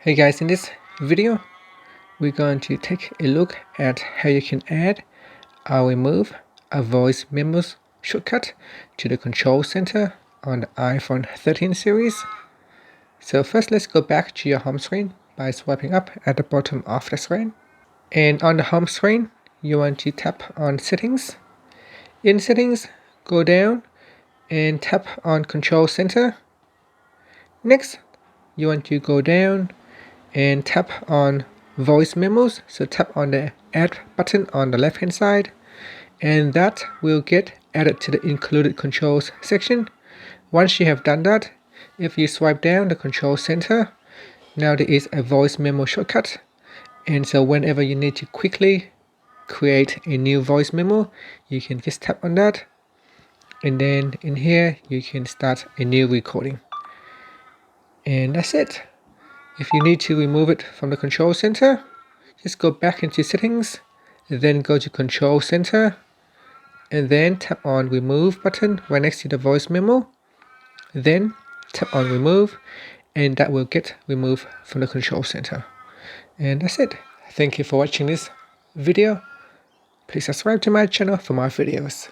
Hey guys, in this video we're going to take a look at how you can add or remove a voice memos shortcut to the control center on the iPhone 13 series. So first let's go back to your home screen by swiping up at the bottom of the screen. And on the home screen you want to tap on settings. In settings, go down and tap on control center. Next you want to go down and tap on voice memos. So tap on the add button on the left hand side, and that will get added to the included controls section. Once you have done that, if you swipe down the control center, now there is a voice memo shortcut, and so whenever you need to quickly create a new voice memo, you can just tap on that, and then in here you can start a new recording, and that's it. If you need to remove it from the control center, just go back into settings, then go to control center, and then tap on remove button right next to the voice memo. Then tap on remove, and that will get removed from the control center. And that's it. Thank you for watching this video. Please subscribe to my channel for more videos.